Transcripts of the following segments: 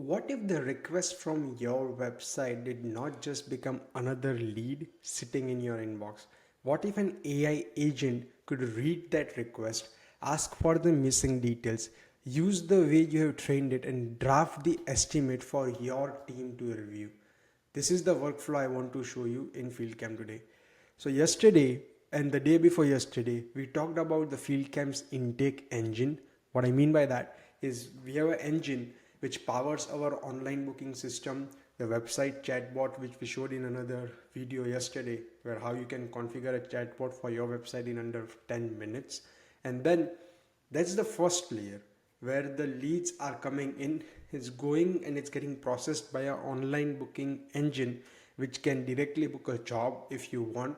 What if the request from your website did not just become another lead sitting in your inbox? What if an AI agent could read that request, ask for the missing details, use the way you have trained it, and draft the estimate for your team to review? This is the workflow I want to show you in FieldCamp today. So yesterday and the day before yesterday, we talked about the FieldCamp's intake engine. What I mean by that is we have an engine which powers our online booking system, the website chatbot, which we showed in another video yesterday, where how you can configure a chatbot for your website in under 10 minutes. And then that's the first layer where the leads are coming in, it's going and it's getting processed by an online booking engine which can directly book a job if you want,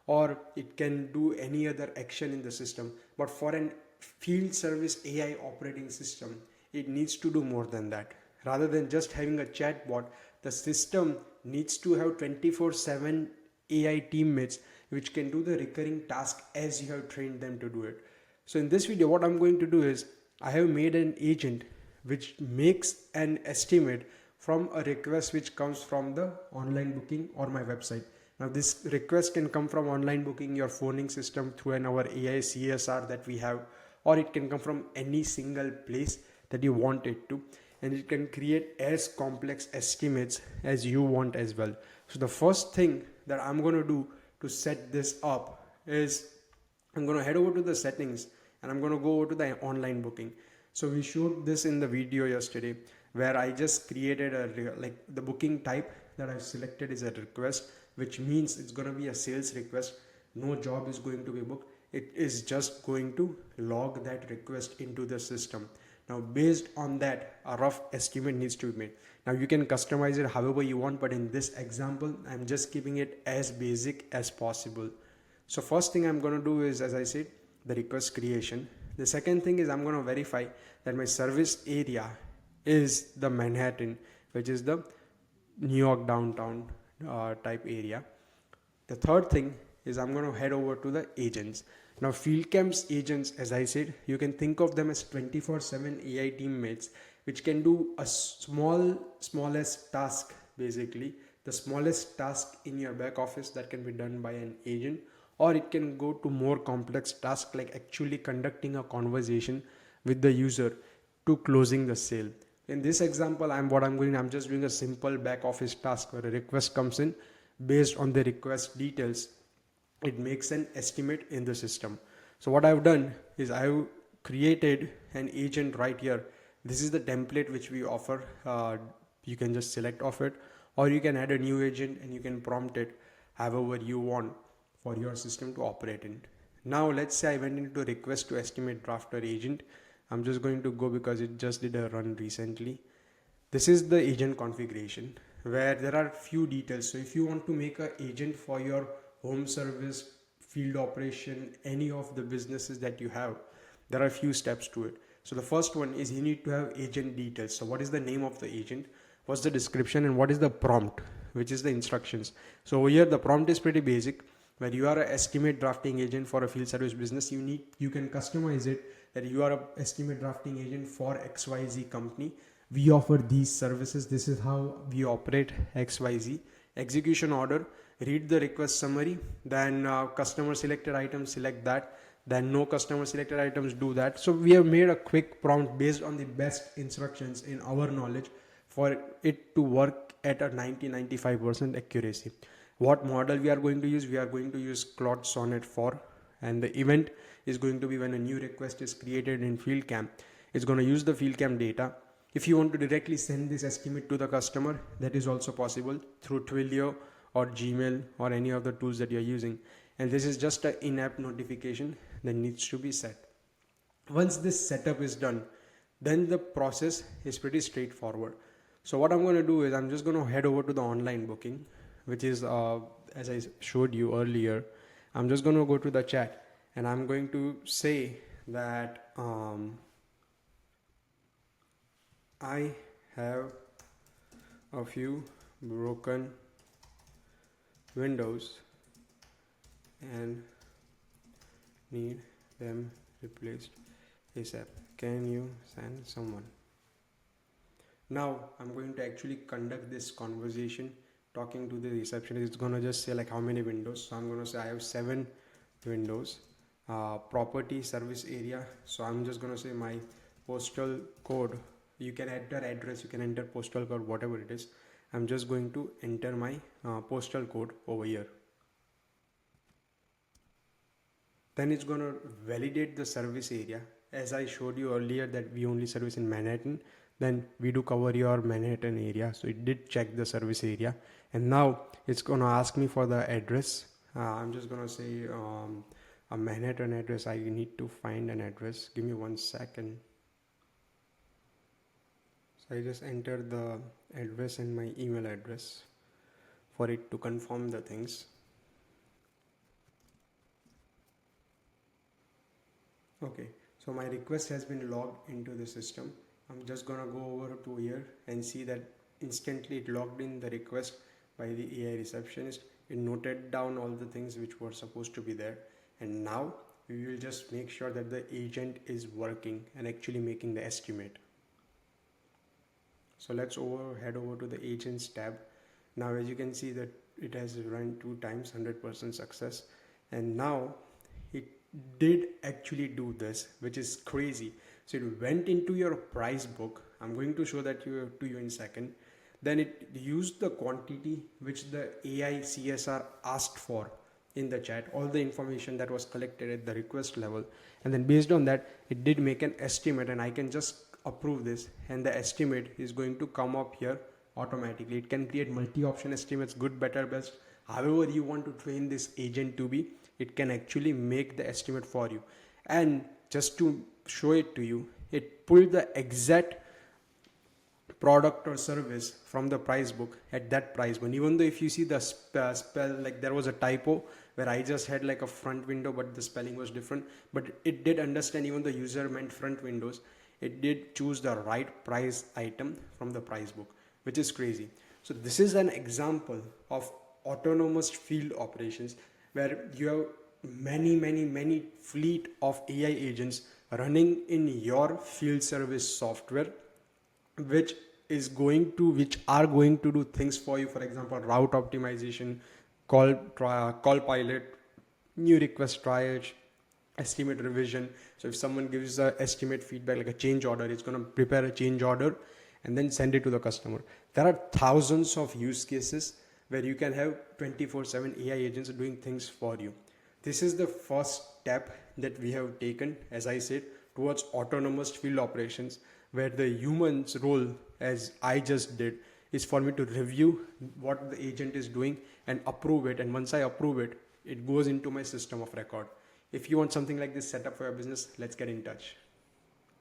or it can do any other action in the system. But for an field service AI operating system, it needs to do more than that. Rather than just having a chatbot, the system needs to have 24/7 AI teammates which can do the recurring task as you have trained them to do it. So in this video, what I'm going to do is I have made an agent which makes an estimate from a request which comes from the online booking or my website. Now this request can come from online booking, your phoning system through our AI CSR that we have, or it can come from any single place that you want it to, and it can create as complex estimates as you want as well. So the first thing that I'm going to do to set this up is I'm going to head over to the settings and I'm going to go over to the online booking. So we showed this in the video yesterday where I just created like the booking type that I've selected is a request, which means it's going to be a sales request. No job is going to be booked. It is just going to log that request into the system. Now based on that, a rough estimate needs to be made. Now you can customize it however you want, but in this example I'm just keeping it as basic as possible. So first thing I'm going to do is, as I said, the request creation. The second thing is I'm going to verify that my service area is the Manhattan, which is the New York downtown type area. The third thing is I'm going to head over to the agents. Now FieldCamp's agents, as I said, you can think of them as 24/7 AI teammates which can do a smallest task, basically the smallest task in your back office that can be done by an agent, or it can go to more complex tasks like actually conducting a conversation with the user to closing the sale. In this example, I'm just doing a simple back office task where a request comes in. Based on the request details, it makes an estimate in the system. So what I've done is I've created an agent right here. This is the template which we offer. You can just select off it, or you can add a new agent and you can prompt it however you want for your system to operate in. Now let's say I went into request to estimate drafter agent. I'm just going to go because it just did a run recently. This is the agent configuration where there are few details. So if you want to make an agent for your home service, field operation, any of the businesses that you have, there are a few steps to it. So the first one is you need to have agent details. So what is the name of the agent? What's the description, and what is the prompt, which is the instructions? So over here the prompt is pretty basic. Where you are an estimate drafting agent for a field service business, you can customize it that you are an estimate drafting agent for XYZ company. We offer these services. This is how we operate XYZ. Execution order, read the request summary, then customer selected items, select that, then no customer selected items, do that. So we have made a quick prompt based on the best instructions in our knowledge for it to work at a 90-95% accuracy. What model we are going to use? We are going to use Claude Sonnet 4, and the event is going to be when a new request is created in FieldCamp. It's going to use the FieldCamp data. If you want to directly send this estimate to the customer, that is also possible through Twilio or Gmail or any of the tools that you're using. And this is just an in-app notification that needs to be set. Once this setup is done, then the process is pretty straightforward. So what I'm going to do is I'm just going to head over to the online booking, which is as I showed you earlier. I'm just going to go to the chat and I'm going to say that I have a few broken windows and need them replaced ASAP. Can you send someone? Now I'm going to actually conduct this conversation talking to the receptionist. It's gonna just say like how many windows. So I'm gonna say I have 7 windows. Property service area. So I'm just gonna say my postal code. You can enter address, you can enter postal code, whatever it is. I'm just going to enter my postal code over here. Then it's going to validate the service area. As I showed you earlier that we only service in Manhattan, then we do cover your Manhattan area. So it did check the service area, and now it's going to ask me for the address. I'm just going to say a Manhattan address. I need to find an address. Give me 1 second. So I just enter the address and my email address for it to confirm the things. Okay, so my request has been logged into the system. I'm just gonna go over to here and see that instantly it logged in the request by the AI receptionist. It noted down all the things which were supposed to be there, and now we will just make sure that the agent is working and actually making the estimate. So let's head over to the agents tab. Now as you can see that it has run 2 times, 100% success, and now it did actually do this, which is crazy. So it went into your price book. I'm going to show that to you in a second. Then it used the quantity which the AI CSR asked for in the chat, all the information that was collected at the request level, and then based on that it did make an estimate, and I can just approve this, and the estimate is going to come up here automatically. It can create multi-option estimates, good, better, best, however you want to train this agent to be. It can actually make the estimate for you. And just to show it to you, it pulled the exact product or service from the price book at that price one. Even though if you see the spell, like there was a typo where I just had like a front window but the spelling was different, but it did understand even the user meant front windows. It did choose the right price item from the price book, which is crazy. So this is an example of autonomous field operations where you have many fleet of AI agents running in your field service software, which are going to do things for you. For example, route optimization, call pilot, new request triage, estimate revision. So if someone gives a estimate feedback like a change order, it's going to prepare a change order and then send it to the customer. There are thousands of use cases where you can have 24/7 AI agents doing things for you. This is the first step that we have taken, as I said, towards autonomous field operations, where the human's role, as I just did, is for me to review what the agent is doing and approve it. And once I approve it, it goes into my system of record. If you want something like this set up for your business, let's get in touch.